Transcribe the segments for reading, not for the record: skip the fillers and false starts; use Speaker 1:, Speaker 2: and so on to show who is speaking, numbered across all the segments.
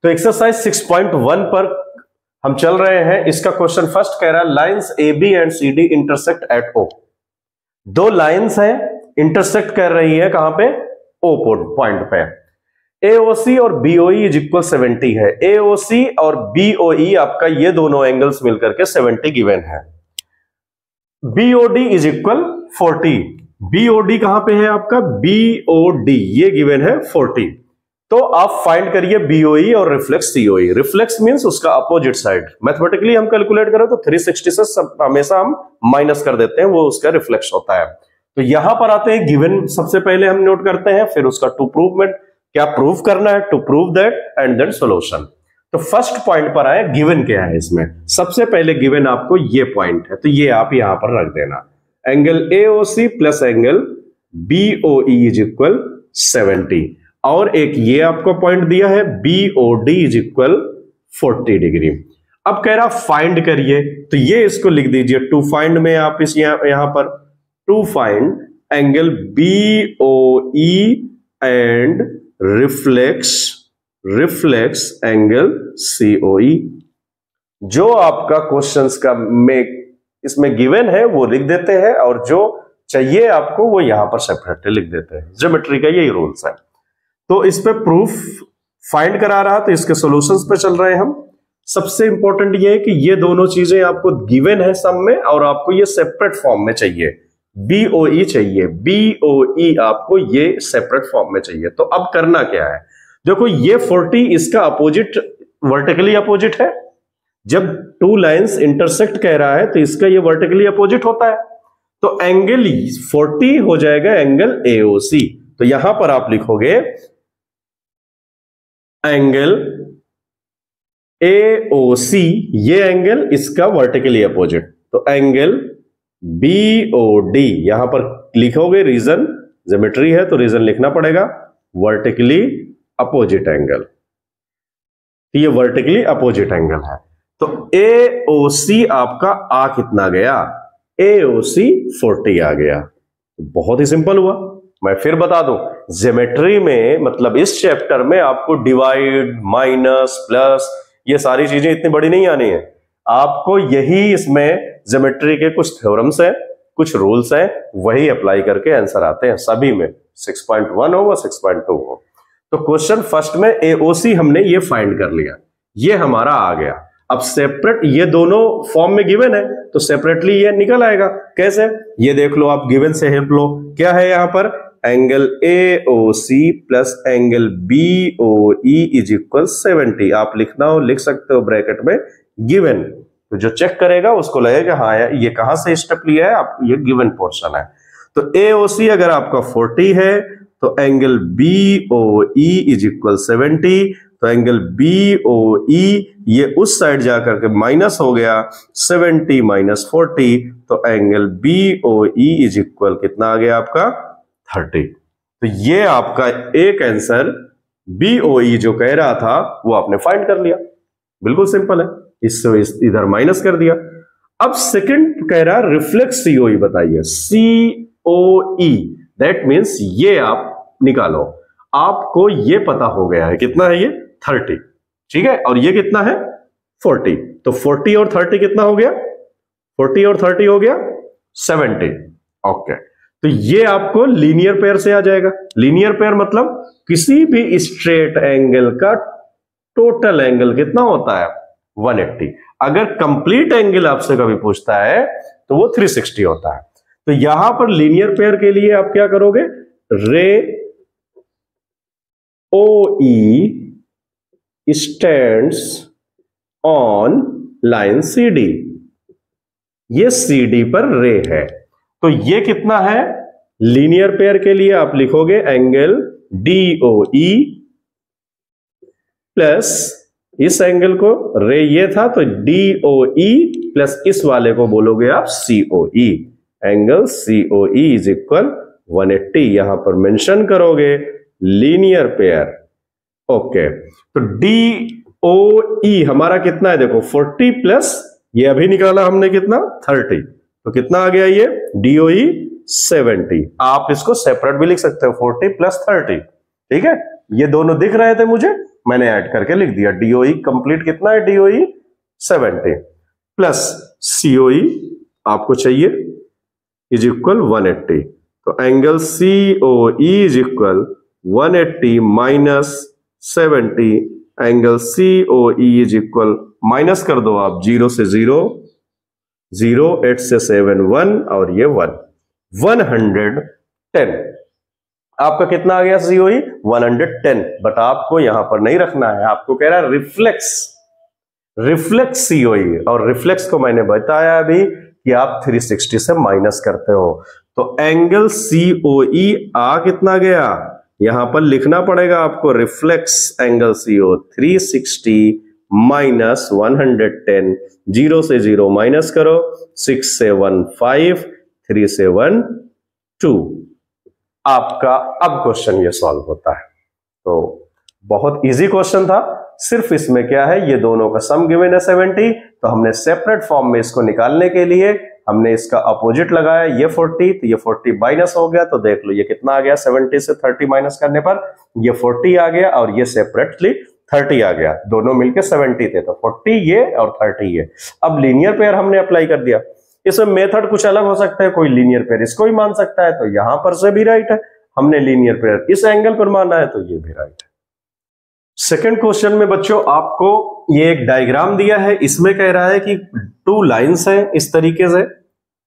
Speaker 1: तो एक्सरसाइज 6.1 पर हम चल रहे हैं। इसका क्वेश्चन फर्स्ट कह रहा है lines A B and C D intersect at O. दो लाइंस हैं, इंटरसेक्ट कर रही है कहां पे? ओ पॉइंट पे। AOC और BOE इज इक्वल 70 है। AOC और BOE आपका ये दोनों एंगल्स मिलकर के 70 गिवन है। BOD is equal 40। BOD कहां पे है आपका? BOD ये गिवन है 40। तो आप फाइंड करिए BOE और रिफ्लेक्स COE। रिफ्लेक्स मींस उसका अपोजिट साइड। मैथमेटिकली हम कैलकुलेट करें तो 360 से हमेशा हम माइनस कर देते हैं, वो उसका रिफ्लेक्स होता है। तो यहां पर आते हैं गिवन सबसे पहले हम नोट करते हैं, फिर उसका टू प्रूवमेंट, क्या प्रूव करना है, to prove that and then solution. तो फर्स्ट पॉइंट पर आए, गिवन क्या है इसमें? सबसे पहले गिवन आपको ये पॉइंट है, तो ये आप यहां पर रख देना। Angle AOC plus angle BOE is equal 70। और एक ये आपको पॉइंट दिया है BOD इज इक्वल 40 डिग्री। अब कह रहा फाइंड करिए, तो ये इसको लिख दीजिए टू फाइंड में। आप इस यहां पर to find angle BOE and reflex angle COE। जो आपका क्वेश्चंस का में इसमें गिवन है वो लिख देते हैं, और जो चाहिए आपको वो यहां पर सेपरेटली लिख देते हैं। ज्योमेट्री का यही रूल्स है। तो इस पे प्रूफ फाइंड करा रहा, तो इसके सॉल्यूशंस पे चल रहे हैं हम। सबसे इंपॉर्टेंट ये है कि ये दोनों चीजें आपको गिवन है सम में, और आपको ये सेपरेट फॉर्म में चाहिए। BOE चाहिए, BOE आपको ये सेपरेट फॉर्म में चाहिए। तो अब करना क्या है? देखो ये 40 इसका अपोजिट, वर्टिकली अपोजिट है। जब टू लाइंस इंटरसेक्ट कह रहा है तो इसका ये वर्टिकली अपोजिट होता है। तो एंगल 40 हो जाएगा एंगल AOC। तो यहां पर आप लिखोगे एंगल AOC, ये एंगल इसका वर्टिकली अपोजिट। तो एंगल BOD यहां पर लिखोगे, रीजन ज्योमेट्री है तो रीजन लिखना पड़ेगा, वर्टिकली अपोजिट एंगल। ये वर्टिकली अपोजिट एंगल है। तो AOC आपका आ कितना गया? AOC 40 आ गया। बहुत ही सिंपल हुआ। मैं फिर बता दूं, ज्योमेट्री में मतलब इस चैप्टर में आपको डिवाइड, माइनस, प्लस ये सारी चीजें इतनी बड़ी नहीं आनी है। आपको यही इसमें ज्योमेट्री के कुछ थ्योरम्स हैं, कुछ रूल्स हैं, वही अप्लाई करके आंसर आते हैं सभी में, 6.1 हो व 6.2 हो। तो क्वेश्चन फर्स्ट में AOC हमने ये फाइंड कर लिया, ये हमारा आ गया। अब सेपरेट ये दोनों फॉर्म में गिवन है तो सेपरेटली ये निकल आएगा। कैसे? ये देख लो, आप गिवन से हेल्प लो। क्या है यहां पर? Angle AOC plus angle BOE is equal 70। आप लिखना हो लिख सकते हो ब्रैकेट में गिवन। तो जो चेक करेगा उसको लगेगा हाँ ये कहां से स्टेप लिया है, आप ये गिवन पोर्शन है। तो AOC अगर आपका 40 है तो एंगल BOE इज इक्वल 70। तो एंगल BOE ये उस साइड जाकर के माइनस हो गया, 70 माइनस 40। तो एंगल BOE इज इक्वल कितना आ गया आपका? 30। तो ये आपका एक आंसर BOE जो कह रहा था वो आपने फाइंड कर लिया। बिल्कुल सिंपल है, इससे इधर माइनस कर दिया। अब सेकंड कह रहा रिफ्लेक्स COE बताइए। COE दैट मींस ये आप निकालो। आपको ये पता हो गया है कितना है ये? 30। ठीक है, और ये कितना है? 40। तो 40 और 30 कितना हो गया? 40 और 30 हो गया 70। ओके, तो ये आपको लीनियर पेयर से आ जाएगा। लीनियर पेयर मतलब किसी भी स्ट्रेट एंगल का टोटल एंगल कितना होता है? 180। अगर कंप्लीट एंगल आपसे कभी पूछता है तो वो 360 होता है। तो यहां पर लीनियर पेयर के लिए आप क्या करोगे? रे OE stands on line CD। ये CD पर रे है। तो ये कितना है? लीनियर पेयर के लिए आप लिखोगे एंगल DOE प्लस इस एंगल को, रे ये था तो DOE प्लस इस वाले को बोलोगे आप COE। Angle COE is equal 180 यहां पर मेंशन करोगे लीनियर पेयर। ओके, तो DOE हमारा कितना है? देखो 40 प्लस ये अभी निकाला हमने कितना? 30। तो कितना आ गया ये? DOE 70। आप इसको सेपरेट भी लिख सकते हो, 40 प्लस 30। ठीक है, ये दोनों दिख रहे थे मुझे मैंने ऐड करके लिख दिया। डीओई कंप्लीट कितना है, डीओई 70 प्लस सीओई आपको चाहिए इज इक्वल 180। तो angle COE is equal 180 minus 70, angle COE is equal, minus कर दो आप, 0 से 0, 0, 8 से 7 1 और ये 110। आपका कितना आ गया सीओई 110। बट आपको यहां पर नहीं रखना है, आपको कह रहा है रिफ्लेक्स सीओई, और रिफ्लेक्स को मैंने बताया अभी कि आप 360 से माइनस करते हो। तो एंगल सीओई आ कितना गया, यहां पर लिखना पड़ेगा आपको, रिफ्लेक्स एंगल सीओ 360 माइनस 110, 0 से 0 माइनस करो, 6 से 1 5, 3 से 1 2। आपका अब क्वेश्चन ये सॉल्व होता है। तो बहुत इजी क्वेश्चन था, सिर्फ इसमें क्या है, ये दोनों का सम गिवन है 70, तो हमने सेपरेट फॉर्म में इसको निकालने के लिए हमने इसका अपोजिट लगाया, ये 40, तो ये 40 माइनस हो गया, तो देख लो ये कितना आ गया, 70 से 30 माइनस करने पर ये 40 आ गया, और ये सेपरेटली 30 आ गया, दोनों मिलके 70 थे, तो 40 ये और 30 ये। अब लीनियर पेयर हमने अप्लाई कर दिया, इसमें मेथड कुछ अलग हो सकता है, कोई लीनियर पेयर इसको ही मान सकता है, तो यहां पर से भी राइट है, हमने लीनियर पेयर इस एंगल पर माना है, तो ये भी राइट है। सेकंड क्वेश्चन में बच्चों आपको ये एक डायग्राम दिया है, इसमें कह रहा है कि 2 लाइंस हैं इस तरीके से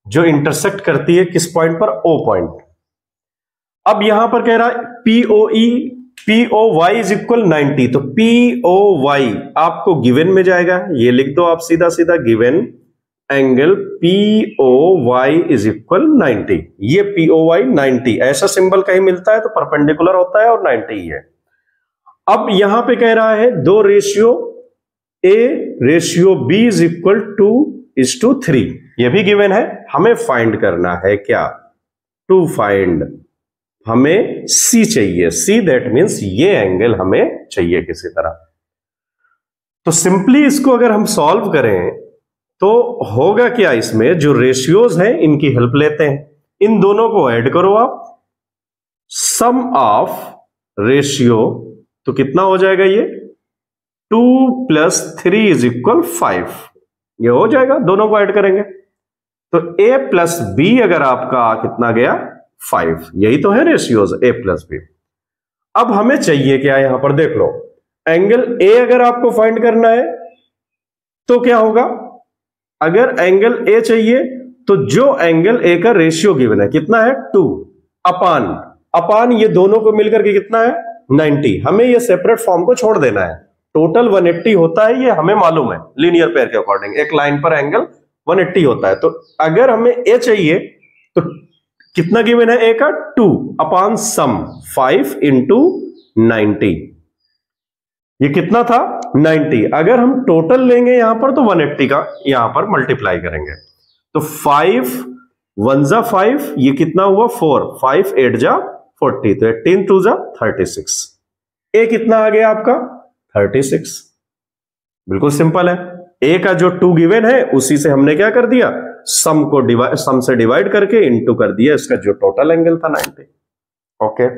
Speaker 1: जो इंटरसेक्ट करती है किस पॉइंट पर, O पॉइंट। अब यहां पर कह रहा है POY इज इक्वल 90, तो POY आपको गिवन में जाएगा, ये लिख दो आप सीधा सीधा, given angle POY is equal 90। ये POY 90 ऐसा सिंबल कहीं मिलता है तो परपेंडिकुलर होता है और 90 ही है। अब यहां पे कह रहा है 2 ratio A ratio B is equal 2:3, ये भी गिवन है, हमें फाइंड करना है क्या, टू फाइंड हमें C चाहिए, C दैट मीन्स ये एंगल हमें चाहिए किसी तरह। तो सिंपली इसको अगर हम सॉल्व करें तो होगा क्या, इसमें जो रेशियोज हैं इनकी हेल्प लेते हैं, इन दोनों को ऐड करो आप, सम ऑफ रेशियो, तो कितना हो जाएगा ये 2 + 3 इज इक्वल 5, ये हो जाएगा, दोनों को ऐड करेंगे तो A + B अगर आपका कितना गया 5, यही तो है रेशियोज A + B। अब हमें चाहिए क्या, यहां पर देख लो, एंगल A अगर आपको फाइंड करना है तो क्या होगा, अगर एंगल A चाहिए तो जो एंगल A का रेशियो गिवन है कितना है 2 अपान ये दोनों को मिलकर के कितना है 90, हमें ये सेपरेट फॉर्म को छोड़ देना है, टोटल 180 होता है, ये हमें मालूम है लीनियर पेयर के अकॉर्डिंग, एक लाइन पर एंगल 180 होता है। तो अगर हमें A चाहिए तो कितना गिवन है A का 2 अपान सम 5 × 90, ये कितना था 90, अगर हम टोटल लेंगे यहां पर तो 180 का यहां पर मल्टीप्लाई करेंगे, तो 5 1 जा 5, ये कितना हुआ 4, 5 8 जा 40, तो 18 2 जा 36, A कितना आ गया आपका 36। बिल्कुल सिंपल है, A का जो 2 गिवन है उसी से हमने क्या कर दिया, सम से डिवाइड करके इनटू कर दिया इसका जो टोटल एंगल था 90। ओके,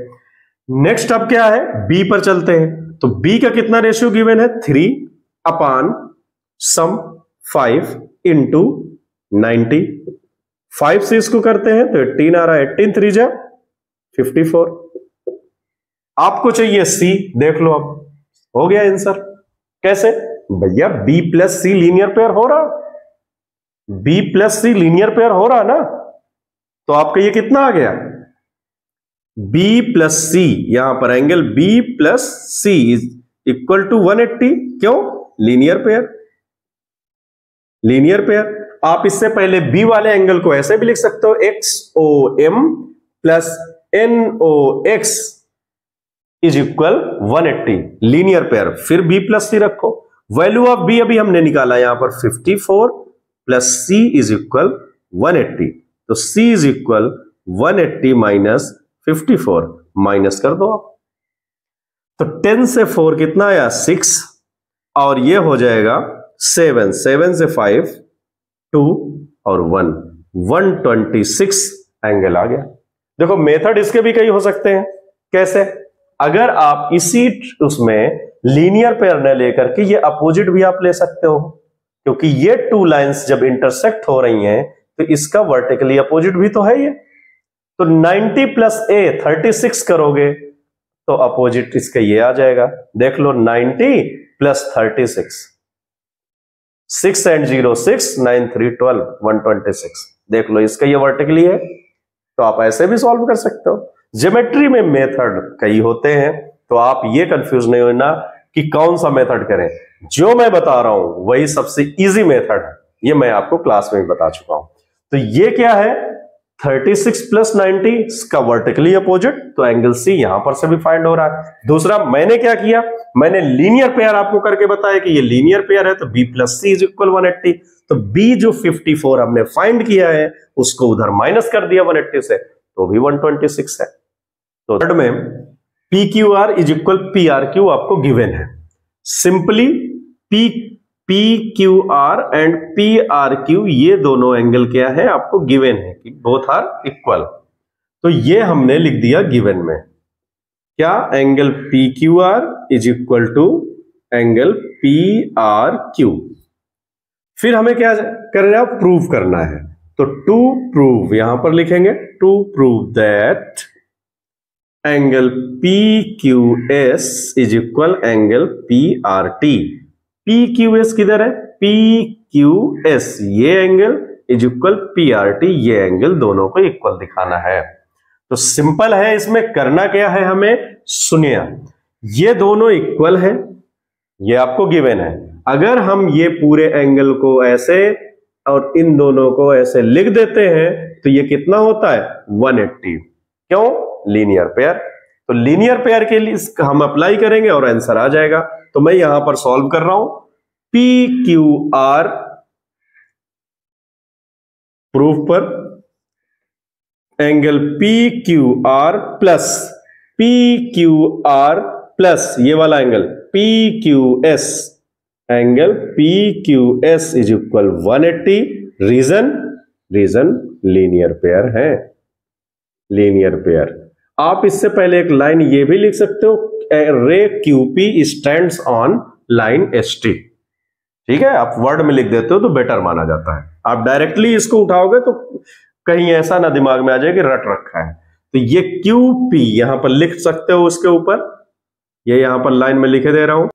Speaker 1: नेक्स्ट अब क्या है, B पर चलते हैं, तो B का कितना रेशियो गिवन है 3 अपान सम 5 × 90, 5 से इसको करते हैं तो 18 आ रहा है, 18 3 जा 54। आपको चाहिए C, देख लो अब हो गया आंसर, कैसे भैया B + C लीनियर पेयर हो रहा, B + C लीनियर पेयर हो रहा ना, तो आपका ये कितना आ गया B + C, यहां पर angle B + C is equal to 180, क्यों लीनियर पेयर, लीनियर पेयर। आप इससे पहले B वाले एंगल को ऐसे भी लिख सकते हो, XOM + NOX is equal 180, linear pair, फिर B + C रखो, वैल्यू ऑफ B अभी हमने निकाला यहां पर 54 + C इज इक्वल 180, तो C is equal 180 minus 54, minus कर दो आप, तो 10 से 4 कितना आया 6, और ये हो जाएगा 7, 7 से 5 2 और 1, 126 एंगल आ गया। देखो मेथड इसके भी कई हो सकते हैं, कैसे, अगर आप इसी उसमें लीनियर पेयर न लेकर के ये अपोजिट भी आप ले सकते हो, क्योंकि ये टू लाइंस जब इंटरसेक्ट हो रही हैं तो इसका वर्टिकली अपोजिट भी तो है ये। तो 90 प्लस ए 36 करोगे तो अपोजिट इसका ये आ जाएगा। देख लो 90 प्लस 36, 6 and 0 6 9 3 12 126। देख लो इसका ये वर्टिकली है, तो आप ऐसे भी सॉल्व कर सकते हो। ज्योमेट्री में मेथड कई होते हैं, तो आप ये कंफ्यूज नहीं होना कि कौन सा मेथड करें। जो मैं बता रहा हूं वही सबसे इजी मेथड है, ये मैं आपको क्लास में भी बता चुका हूं। तो ये क्या है 36 प्लस 90 इसका वर्टिकली अपोजिट, तो एंगल सी यहां पर से भी फाइंड हो रहा है। दूसरा मैंने क्या किया, मैंने लीनियर पेयर आपको करके बताया कि ये लीनियर पेयर है, तो b plus C is equal 180। तो b जो 54 हमने फाइंड किया है उसको उधर माइनस कर दिया 180 से, तो भी 126 है। तो थर्ड में P Q R is equal P R Q आपको गिवन है। Simply P Q are and P R Q ये दोनों एंगल क्या है आपको गिवन है कि बोथ आर इक्वल। तो ये हमने लिख दिया गिवन में, क्या angle P Q R is equal to angle P R Q. फिर हमें क्या करना है, प्रूव करना है। तो टू प्रूव यहां पर लिखेंगे, to prove that angle P Q S is equal angle P R T. P Q S किधर है, पी क्यू एस ये angle is equal P R T ये एंगल, दोनों को इक्वल दिखाना है। तो सिंपल है, इसमें करना क्या है हमें, सुनिए ये दोनों इक्वल है, ये आपको गिवन है। अगर हम ये पूरे एंगल को ऐसे और इन दोनों को ऐसे लिख देते हैं तो ये कितना होता है 180। क्यों, लीनियर पेयर। तो लीनियर पेयर के लिए हम अप्लाई करेंगे और आंसर आ जाएगा। तो मैं यहां पर सॉल्व कर रहा हूं, पी क्यू आर प्रूफ पर angle P Q R plus ये वाला angle P Q S, angle P Q S is equal 180। Reason linear pair है, लीनियर पेयर। आप इससे पहले एक लाइन ये भी लिख सकते हो, ray QP stands on line ST. ठीक है, आप वर्ड में लिख देते हो तो बेटर माना जाता है। आप डायरेक्टली इसको उठाओगे तो कहीं ऐसा ना दिमाग में आ जाए कि रट रखा है। तो ये क्यूपी यहां पर लिख सकते हो, उसके ऊपर ये यहां पर लाइन में लिखे दे रहा हूं,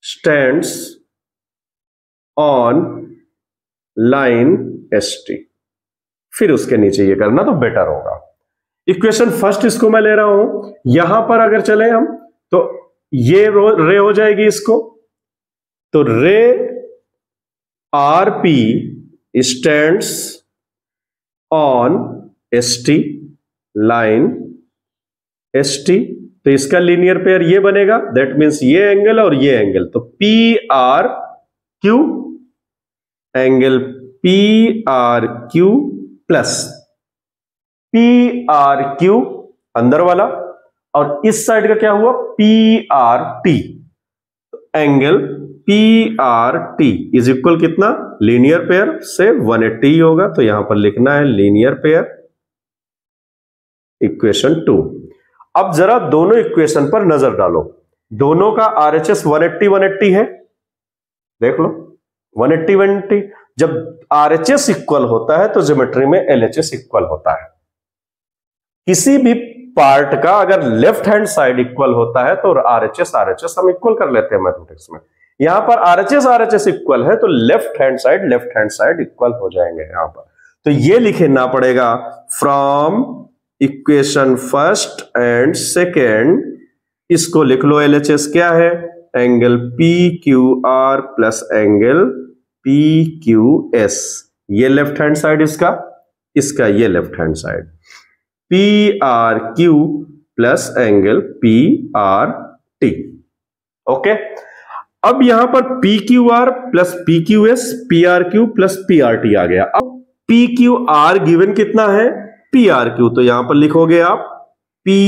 Speaker 1: स्टैंड्स ऑन लाइन एसटी। फिर उसके नीचे ये करना तो बेटर होगा। इक्वेशन फर्स्ट इसको मैं ले रहा हूं, यहां पर अगर चले हम तो ये रे हो जाएगी इसको, तो रे R P stands on ST, line ST. तो इसका लीनियर पेयर ये बनेगा, दैट मीन्स ये एंगल और ये एंगल। तो P R Q, angle P R Q plus P R Q अंदर वाला, और इस साइड का क्या हुआ P R T, angle P R T is equal कितना, लीनियर पेयर से 180 होगा। तो यहां पर लिखना है लीनियर पेयर, इक्वेशन 2। अब जरा दोनों इक्वेशन पर नजर डालो, दोनों का आरएचएस 180 है, देख लो 180। जब आरएचएस इक्वल होता है तो ज्योमेट्री में एलएचएस इक्वल होता है। किसी भी पार्ट का अगर लेफ्ट हैंड साइड इक्वल होता है तो आरएचएस हम इक्वल कर लेते हैं मैथमेटिक्स में। यहां पर आरएचएस इक्वल है तो लेफ्ट हैंड साइड इक्वल हो जाएंगे यहां पर। तो ये लिखना पड़ेगा, from equation first and second, इसको लिख लो एलएचएस क्या है, angle P Q R plus angle P Q S. ये लेफ्ट हैंड साइड इसका ये left hand side P R Q plus angle P R T. Okay, अब यहां पर P Q R plus P Q S, P R Q plus P R T आ गया। अब P Q are given कितना है, पी आर क्यू, तो यहां पर लिखोगे आप P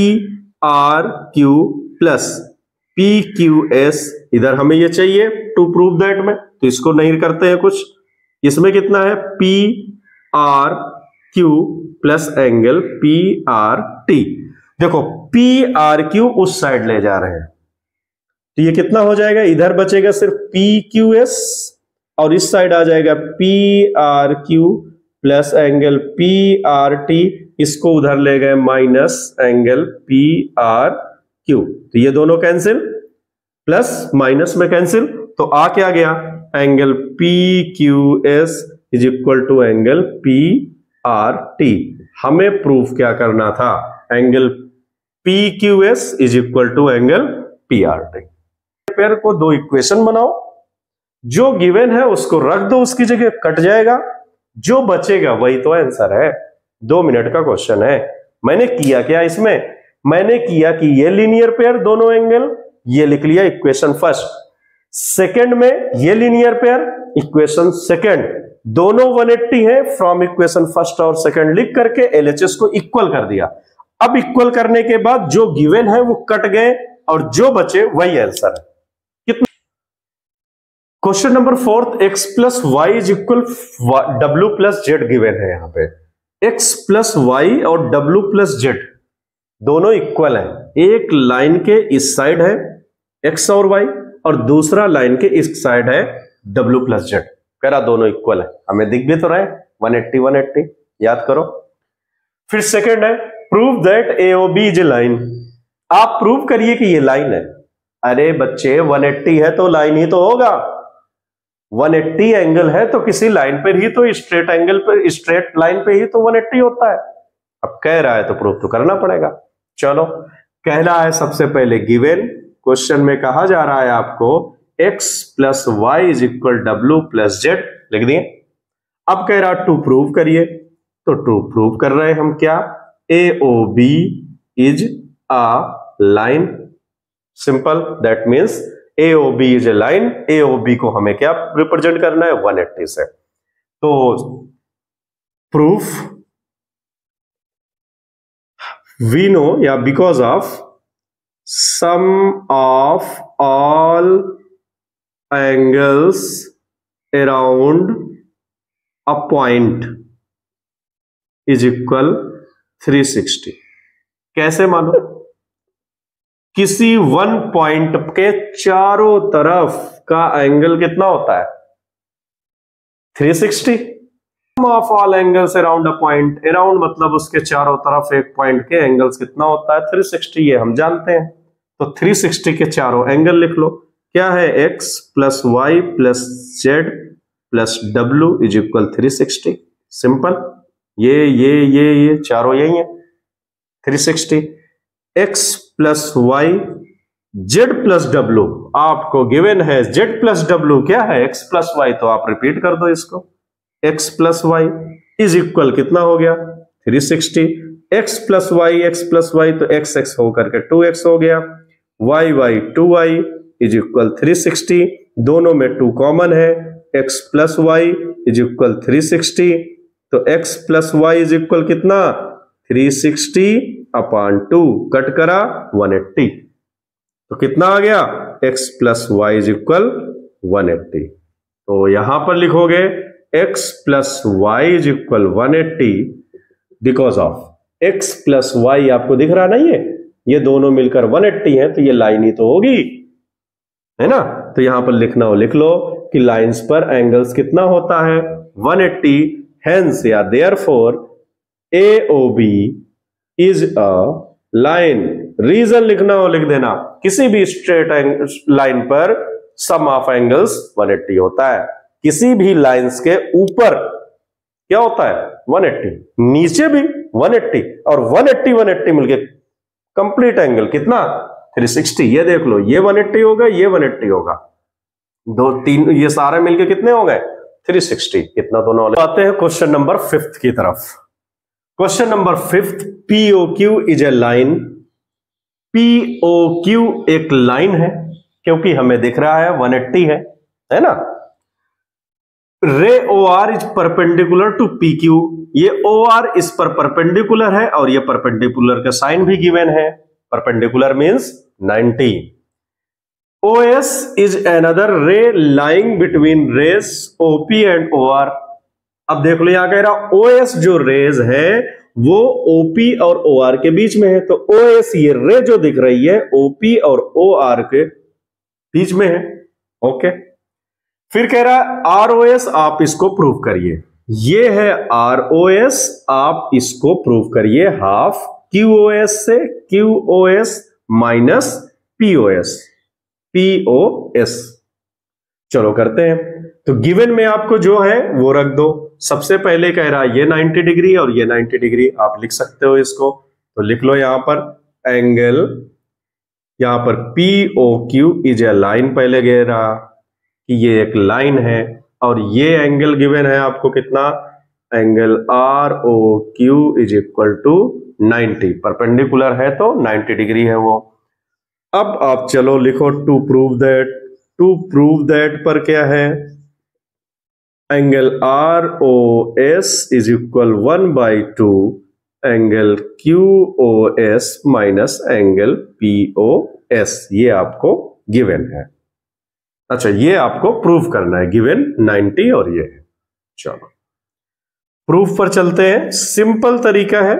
Speaker 1: R Q plus P Q S. इधर हमें ये चाहिए टू प्रूव दैट में, तो इसको नहीं करते हैं कुछ। इसमें कितना है P R Q plus angle P R T. देखो पी आर क्यू उस साइड ले जा रहे हैं, तो ये कितना हो जाएगा, इधर बचेगा सिर्फ PQS और इस साइड आ जाएगा PRQ प्लस एंगल PRT, इसको उधर ले गए माइनस एंगल PRQ, तो ये दोनों कैंसिल, प्लस माइनस में कैंसिल, तो आ क्या गया, angle PQS is equal to angle PRT। हमें प्रूफ क्या करना था, angle PQS is equal to angle PRT। Pair को दो इक्वेशन बनाओ, जो गिवन है उसको रख दो उसकी जगह, कट जाएगा, जो बचेगा वही तो आंसर है। 2 मिनट का क्वेश्चन है। मैंने किया क्या इसमें, मैंने किया कि ये लीनियर पेयर दोनों एंगल, ये लिख लिया इक्वेशन फर्स्ट, सेकंड में ये लीनियर पेयर इक्वेशन सेकंड, दोनों 180 है, फ्रॉम इक्वेशन फर्स्ट और सेकंड लिख करके LHS को इक्वल कर दिया। अब इक्वल करने के बाद जो गिवन है वो कट गए और जो बचे वही आंसर है। कितना, question number 4, x plus Y is equal W plus Z given है। यहां पे x प्लस वाई और W प्लस जेड दोनों इक्वल हैं। एक लाइन के इस साइड है x और y और दूसरा लाइन के इस साइड है W प्लस जेड। कह रहा दोनों इक्वल है, हमें दिख भी तो रहा है 180 180, याद करो। फिर सेकंड है, prove that AOB is a line. आप प्रूव करिए कि ये लाइन है। अरे बच्चे 180 है तो लाइन ही तो होगा, 180 एंगल है तो किसी लाइन पर ही तो, स्ट्रेट एंगल पर, स्ट्रेट लाइन पे ही तो 180 होता है। अब कह रहा है तो प्रूव तो करना पड़ेगा। चलो, कह रहा है सबसे पहले गिवन क्वेश्चन में कहा जा रहा है आपको x plus Y is equal W plus Z, लिख दिए। अब कह रहा टू प्रूव करिए, तो टू प्रूव कर रहे हैं हम क्या, AOB is a line. Simple, that means AOB is a line. AOB को हमें क्या रिप्रेजेंट करना है, 180 से। तो प्रूफ वी नो, या because of sum of all angles around a point is equal 360। कैसे मानो, किसी वन पॉइंट के चारों तरफ का एंगल कितना होता है, 360। Of all angles around a point, around मतलब उसके चारों तरफ एक पॉइंट के एंगल्स कितना होता है, 360, ये हम जानते हैं। तो 360 के चारों एंगल लिख लो, क्या है, x plus Y plus Z plus W is equal 360। Simple, ये चारों यही है 360। x plus Y Z plus W, आपको गिवन है z प्लस W, क्या है x प्लस वाई, तो आप रिपीट कर दो इसको, x plus Y is equal कितना हो गया 360। x प्लस वाई तो x होकर के 2x हो गया, y 2y इज इक्वल 360, दोनों में 2 कॉमन है, x plus Y is equal 360, तो x plus Y is equal कितना 360 अपॉन 2, कट करा 180, तो कितना आ गया, x plus Y is equal 180। तो यहां पर लिखोगे x plus Y is equal 180 because of x plus Y, आपको दिख रहा नहीं है, ये दोनों मिलकर 180 है, तो ये लाइन ही तो होगी, है ना। तो यहां पर लिखना हो लिख लो कि लाइंस पर एंगल्स कितना होता है 180, हेंस या therefore AOB is a line. Reason लिखना हो लिख देना, किसी भी स्ट्रेट लाइन पर सम ऑफ एंगल्स 180 होता है, किसी भी लाइंस के ऊपर क्या होता है 180, नीचे भी 180, और 180 मिलके कंप्लीट एंगल कितना 360। ये देख लो, ये 180 होगा, ये 180 होगा, 2 3 ये सारे मिलके कितने हो गए 360। इतना तो नॉलेज। आते हैं क्वेश्चन नंबर 5 की तरफ। Question number 5, POQ is a line. POQ एक लाइन है, क्योंकि हमें दिख रहा है 180 है ना। Ray OR is perpendicular to PQ, ये OR इस पर परपेंडिकुलर है और ये परपेंडिकुलर का साइन भी गिवन है, perpendicular means 90। OS is another ray lying between rays OP and OR। अब देख लो यहां कह रहा OS जो रेज है वो OP और OR के बीच में है, तो OS ये रे जो दिख रही है OP और OR के बीच में है। ओके, फिर कह रहा है आरओएस, आप इसको प्रूव करिए। ये है आरओएस, आप इसको प्रूव करिए हाफ क्यूओएस से, क्यूओएस माइनस पीओएस, पीओएस। चलो करते हैं। तो गिवन में आपको जो है वो रख दो। सबसे पहले कह रहा है ये 90 डिग्री और ये 90 डिग्री, आप लिख सकते हो इसको। तो लिख लो यहां पर एंगल, यहां पर PO Q is a line, पहले कह रहा कि ये एक लाइन है और ये एंगल गिवन है आपको कितना, angle R O Q is equal to 90, perpendicular है तो 90 डिग्री है वो। अब आप चलो लिखो to prove that, to prove that पर क्या है, angle R O S is equal 1/2 angle Q O S minus angle P O S, ये आपको गिवन है। अच्छा, ये आपको प्रूफ करना है, गिवन 90 और ये है। चलो प्रूफ पर चलते हैं। सिंपल तरीका है,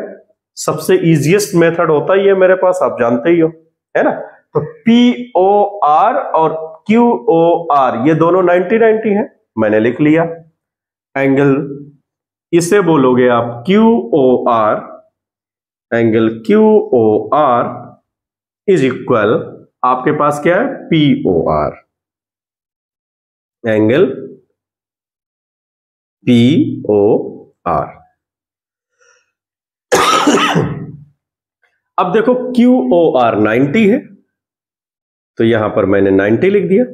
Speaker 1: सबसे इजीएस्ट मेथड होता ही है मेरे पास, आप जानते ही हो, है ना। तो पी ओ आर और क्यू ओ आर ये दोनों 90-90 है, मैंने लिख लिया। एंगल इसे बोलोगे आप Q O R, angle Q O R is equal, आपके पास क्या है, P O R, angle P O R. अब देखो क्यू ओ आर 90 है, तो यहां पर मैंने 90 लिख दिया।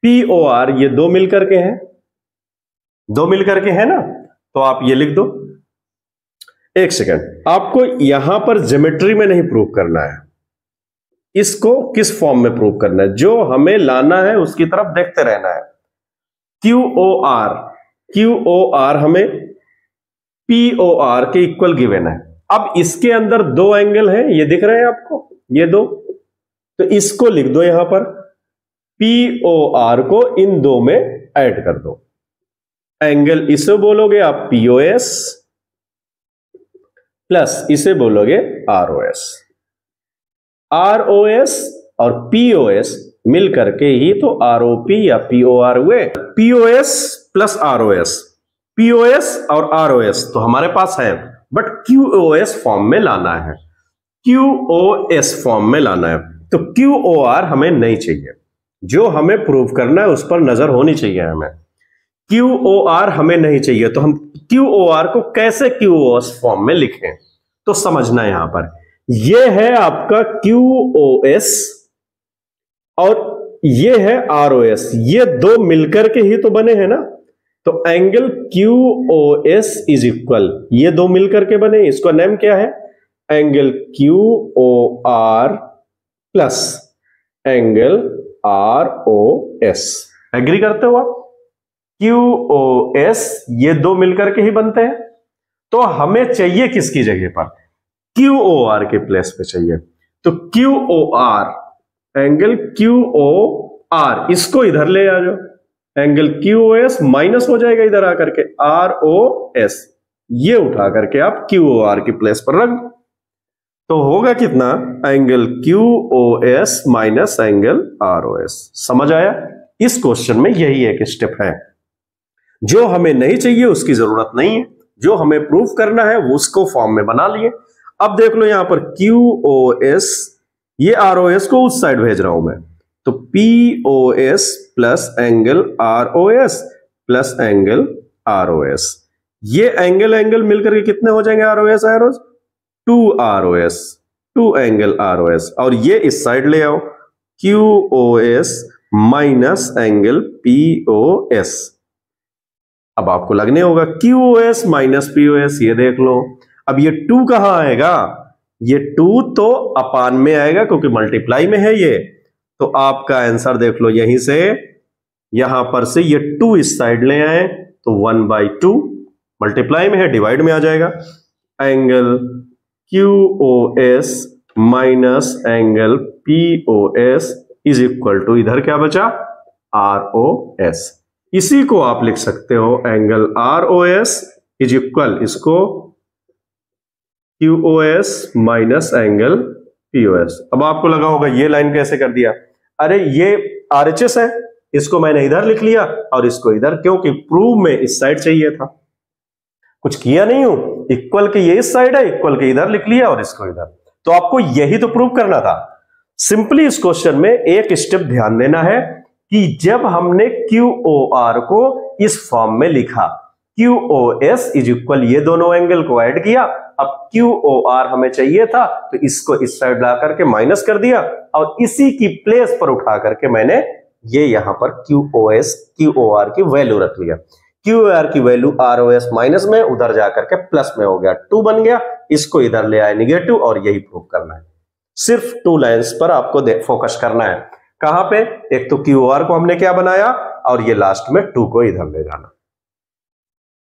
Speaker 1: पी ओ आर ये दो मिलकर के हैं, दो मिलकर के है ना, तो आप ये लिख दो। एक सेकंड, आपको यहां पर ज्योमेट्री में नहीं प्रूव करना है, इसको किस फॉर्म में प्रूव करना है, जो हमें लाना है उसकी तरफ देखते रहना है। Q O R, Q O R हमें पी ओ आर के इक्वल गिवन है। अब इसके अंदर दो एंगल हैं, ये दिख रहे हैं आपको, ये दो, तो इसको लिख दो यहां पर, पी ओ आर को इन दो में ऐड कर दो। एंगल इसे बोलोगे आप पीओएस प्लस इसे बोलोगे आरओएस। आरओएस और पीओएस मिल करके ही तो आरओपी या पीओआर हुए। पीओएस प्लस आरओएस, पीओएस और आरओएस तो हमारे पास है, बट क्यूओएस फॉर्म में लाना है, क्यूओएस फॉर्म में लाना है। तो क्यूओआर हमें नहीं चाहिए, जो हमें प्रूव करना है उस पर नजर होनी चाहिए हमें। क्यूओआर हमें नहीं चाहिए, तो हम क्यूओआर को कैसे क्यूओएस फॉर्म में लिखें, तो समझना यहां पर, यह है आपका क्यूओएस और ये है आरओएस, ये दो मिलकर के ही तो बने हैं ना। तो एंगल क्यूओएस इज इक्वल, ये दो मिलकर के बने, इसका नेम क्या है, angle QOR plus angle ROS. Agree करते हो आप? क्यूओएस ये दो मिलकर के ही बनते हैं, तो हमें चाहिए किसकी जगह पर, क्यूओआर के प्लेस पे चाहिए। तो क्यूओआर, एंगल क्यूओआर, इसको इधर ले आ जाओ, एंगल क्यूओएस माइनस हो जाएगा इधर आकर के आरओएस, ये उठा करके आप क्यूओआर की प्लेस पर रख दो, तो होगा कितना, angle QOS minus angle ROS. समझ आया? इस क्वेश्चन में यही एक स्टेप है, जो हमें नहीं चाहिए उसकी जरूरत नहीं है, जो हमें प्रूफ करना है वो उसको फॉर्म में बना लिए। अब देख लो यहां पर क्यूओएस, ये आरओएस को उस साइड भेज रहा हूं मैं, तो POS plus angle ROS plus angle ROS, ये एंगल एंगल मिलकर के कितने हो जाएंगे, ROS ROS 2 ROS, 2 angle ROS, और ये इस साइड ले आओ, क्यूओएस माइनस एंगल पीओएस। अब आपको लगने होगा क्यूओएस माइनस पीओएस, ये देख लो। अब ये 2 कहां आएगा, ये 2 तो अपान में आएगा क्योंकि मल्टीप्लाई में है ये, तो आपका आंसर देख लो, यहीं से यहां पर से ये 2 इस साइड ले आए तो 1/2, मल्टीप्लाई में है डिवाइड में आ जाएगा, angle QOS minus angle POS is equal to, इधर क्या बचा, आरओएस। इसी को आप लिख सकते हो, एंगल आरओएस इज इक्वल, इसको क्यूओएस माइनस एंगल पीओएस। अब आपको लगा होगा ये लाइन कैसे कर दिया, अरे ये RHS है, इसको मैंने इधर लिख लिया और इसको इधर, क्योंकि प्रूव में इस साइड चाहिए था, कुछ किया नहीं हूं, इक्वल के ये इस साइड है, इक्वल के इधर लिख लिया और इसको इधर। तो आपको यही तो प्रूव करना था। सिंपली इस क्वेश्चन में एक स्टेप ध्यान देना है कि जब हमने QOR को इस फॉर्म में लिखा, QOS इज इक्वल, ये दोनों एंगल को ऐड किया, अब QOR हमें चाहिए था तो इसको इस साइड ला करके माइनस कर दिया और इसी की प्लेस पर उठा करके मैंने ये यहां पर QOR की वैल्यू रख लिया। QOR की वैल्यू ROS माइनस में, उधर जाकर के प्लस में हो गया, 2 बन गया, इसको इधर ले आए नेगेटिव, और यही प्रूव करना है। सिर्फ 2 लाइंस पर आपको फोकस करना है। कहां पे? एक तो QOR को हमने क्या बनाया और ये लास्ट में 2 को इधर ले जाना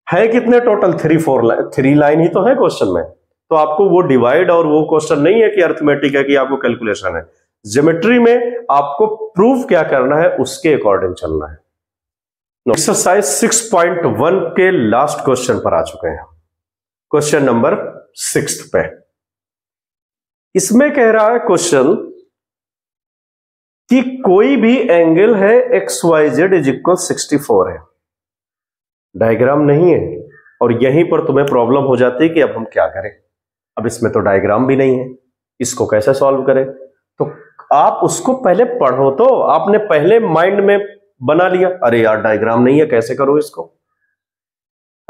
Speaker 1: है। कितने टोटल? 3 लाइन ही तो है क्वेश्चन में। तो आपको वो डिवाइड और वो क्वेश्चन नहीं है कि अरिथमेटिक है कि आपको कैलकुलेशन है। ज्योमेट्री में आपको प्रूफ क्या करना है उसके अकॉर्डिंग चलना है। एक्सरसाइज 6.1 के लास्ट क्वेश्चन पर आ चुके हैं, क्वेश्चन नंबर 6 पे। इसमें कह रहा है क्वेश्चन कि कोई भी एंगल है XYZ इज इक्वल 64 है, डायग्राम नहीं है, और यहीं पर तुम्हें प्रॉब्लम हो जाती है कि अब हम क्या करें। अब इसमें तो डायग्राम भी नहीं है, इसको कैसे सॉल्व करें? तो आप उसको पहले पढ़ो, तो आपने पहले माइंड में बना लिया, अरे यार डायग्राम नहीं है, कैसे करो इसको,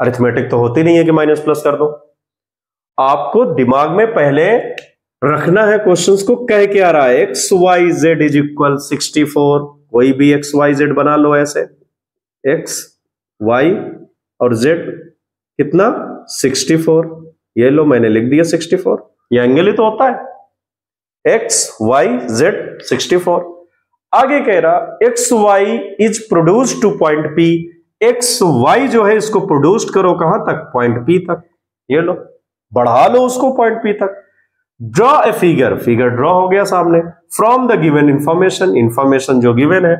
Speaker 1: अरिथमेटिक तो होती नहीं है कि माइनस प्लस कर दो। आपको दिमाग में पहले रखना है क्वेश्चंस को, कह क्या रहा है, XYZ इज इक्वल 64, कोई भी XYZ बना लो ऐसे, X Y और Z कितना 64, ये लो मैंने लिख दिया 64, ये एंगल ही तो होता है, XYZ 64। आगे कह रहा XY is produced two point P, XY जो है इसको प्रोड्यूस्ड करो कहां तक? पॉइंट P तक, ये लो बढ़ा लो उसको पॉइंट P तक। Draw a figure, figure draw हो गया सामने, from the given information, information जो गिवन है,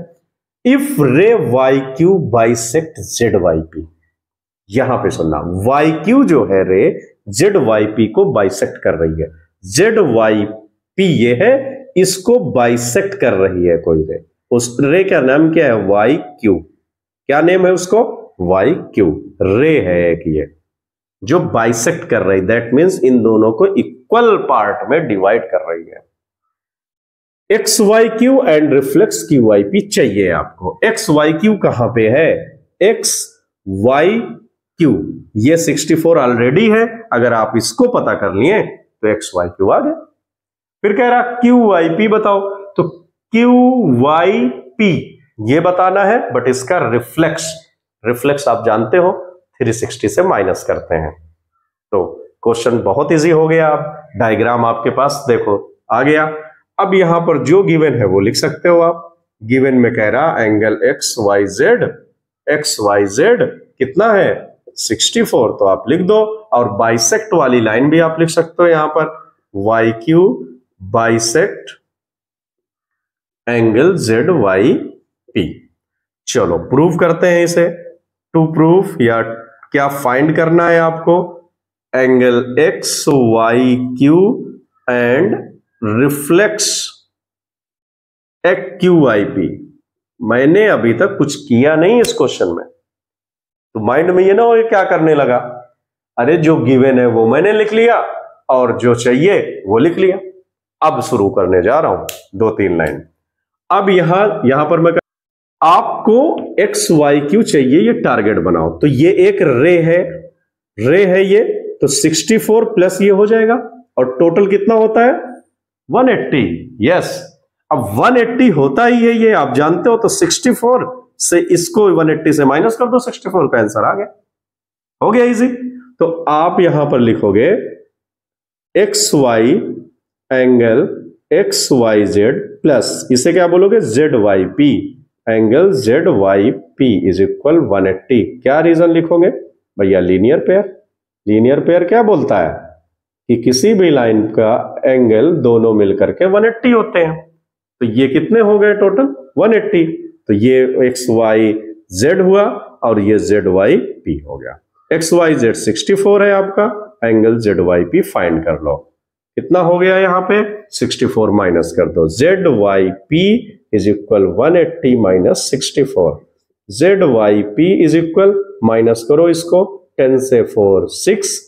Speaker 1: इफ रे YQ बाइसेक्ट ZYP, यहां पे सुनना, YQ जो है रे ZYP को बाइसेक्ट कर रही है, ZYP ये है, इसको बाइसेक्ट कर रही है कोई रे, उस रे का नाम क्या है? YQ। क्या नेम है उसको? YQ रे है एक ये जो बाइसेक्ट कर रही, दैट मींस इन दोनों को इक्वल पार्ट में डिवाइड कर रही है। XYQ एंड रिफ्लेक्स QYP चाहिए आपको। XYQ कहां पे है? XYQ ये 64 ऑलरेडी है, अगर आप इसको पता कर लिए तो XYQ आ गया। फिर कह रहा QYP बताओ, तो QYP ये बताना है, बट इसका रिफ्लेक्स आप जानते हो 360 से माइनस करते हैं। तो क्वेश्चन बहुत इजी हो गया। आप डायग्राम आपके पास देखो आ गया। अब यहां पर जो गिवन है वो लिख सकते हो आप। गिवन में कह रहा एंगल XYZ कितना है? 64, तो आप लिख दो, और बाइसेक्ट वाली लाइन भी आप लिख सकते हो यहां पर, YQ बाइसेक्ट एंगल ZYP। चलो प्रूव करते हैं इसे। टू प्रूफ या क्या फाइंड करना है आपको? Angle XYQ and reflex QYP। मैंने अभी तक कुछ किया नहीं इस क्वेश्चन में, तो माइंड में ये ना हो क्या करने लगा, अरे जो गिवन है वो मैंने लिख लिया और जो चाहिए वो लिख लिया। अब शुरू करने जा रहा हूं 2-3 लाइन। अब यहां पर मैं आपको XYQ चाहिए, ये टारगेट बनाओ। तो ये एक रे है ये, तो 64 प्लस ये हो जाएगा, और टोटल कितना होता है? 180। यस, अब 180 होता ही है ये, आप जानते हो। तो 64 से इसको 180 से माइनस कर दो, 64 का आंसर आ गया, हो गया इजी। तो आप यहां पर लिखोगे XY एंगल XYZ प्लस इसे क्या बोलोगे? ZYP angle ZYP is equal 180। क्या रीजन लिखोगे भैया? Linear pair. लीनियर पेयर क्या बोलता है कि किसी भी लाइन का एंगल दोनों मिलकर के 180 होते हैं। तो ये कितने हो गए टोटल? 180। तो ये XYZ हुआ और ये ZYP हो गया। XYZ 64 है आपका, एंगल ZYP फाइंड कर लो। कितना हो गया यहां पे? 64 माइनस कर दो। ZYP is equal 180 minus 64। ZYP is equal, minus करो इसको, 10 से 4 6,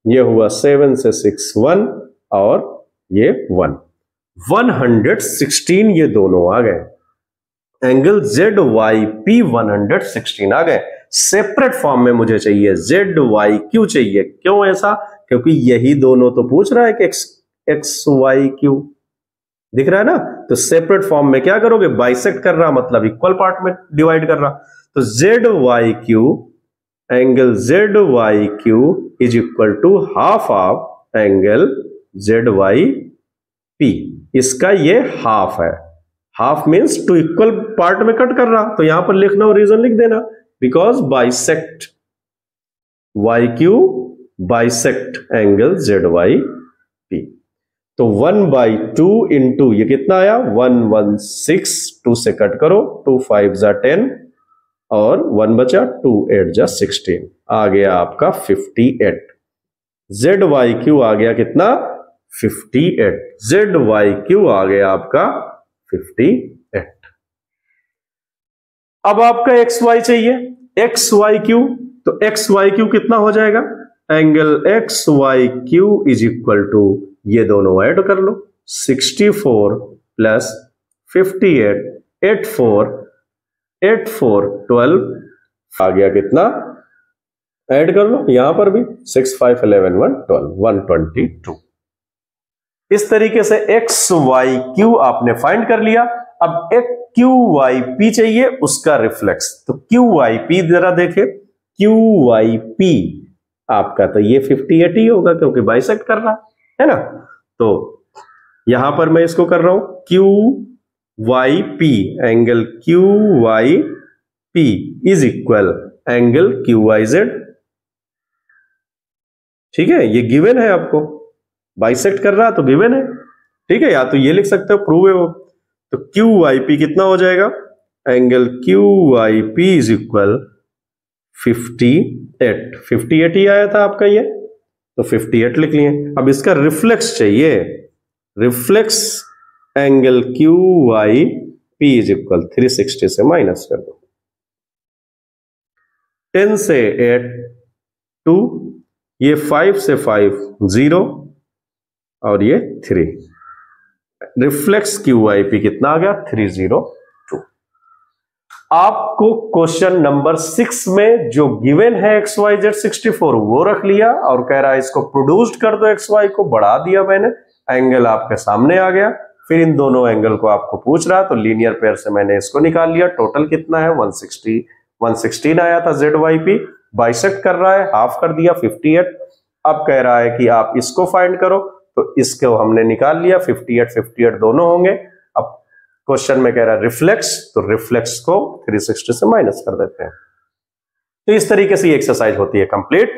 Speaker 1: ये हुआ 7 से 6 1 और ये 1, 116 ये दोनों आ गए। एंगल ZYP 116 आ गए। सेपरेट फॉर्म में मुझे चाहिए ZYQ चाहिए। क्यों ऐसा? क्योंकि यही दोनों तो पूछ रहा है कि XYQ दिख रहा है ना। तो सेपरेट फॉर्म में क्या करोगे, बाइसेक्ट कर रहा मतलब इक्वल पार्ट में डिवाइड कर रहा। तो ZYQ, angle ZYQ is equal to half of angle ZYP। इसका ये हाफ है, half means two equal part में कट कर रहा। तो यहां पर लिखना और रीजन लिख देना, because bisect YQ bisect angle ZYP। तो 1/2 इंटू ये कितना आया 116, 2 से कट करो, 2 5 जा 10 और 1 बचा, 2 8 जा 16, आ गया आपका 58। ZYQ आ गया कितना 58, ZYQ आ गया आपका 58। अब आपका XY चाहिए, XYQ। तो XYQ कितना हो जाएगा, angle XYQ is equal to, ये दोनों ऐड कर लो, 64 प्लस 58, 8 4 12 आ गया कितना, ऐड कर लो यहां पर भी, 6 5 11 1 12, 122। इस तरीके से XYQ आपने फाइंड कर लिया। अब एक QYP चाहिए, उसका रिफ्लेक्स। तो QYP जरा देखे, QYP आपका तो ये 58 ही होगा क्योंकि बाइसेक्ट कर रहा है ना। तो यहां पर मैं इसको कर रहा हूं QYP, angle QYP is equal angle QYZ। ठीक है, ये गिवन है, आपको बाइसेक्ट कर रहा तो गिवन है। ठीक है, या तो ये लिख सकते हो, प्रूव है वो। तो QYP कितना हो जाएगा, एंगल QYP इज इक्वल 58, 58 ही आया था आपका ये, तो 58 लिख लिए। अब इसका रिफ्लेक्स चाहिए, reflex angle QYP is equal 360 से माइनस कर दो, 10 से 8 2, ये 5 से 5 0 और ये 3। रिफ्लेक्स QYP कितना आ गया 302। आपको क्वेश्चन नंबर 6 में जो गिवन है XYZ 64 वो रख लिया और कह रहा है इसको प्रोड्यूस्ड कर दो, XY को बढ़ा दिया मैंने, एंगल आपके सामने आ गया। फिर इन दोनों एंगल को आपको पूछ रहा, तो लीनियर पेयर से मैंने इसको निकाल लिया। टोटल कितना है 116 आया था ZYP, बाइसेक्ट कर रहा है, हाफ कर दिया 58। अब कह रहा है कि आप इसको फाइंड करो, तो इसको हमने निकाल लिया, 58 दोनों होंगे। अब क्वेश्चन में कह रहा है रिफ्लेक्स, तो रिफ्लेक्स को 360 से माइनस कर देते हैं। तो इस तरीके से ये एक्सरसाइज होती है कंप्लीट।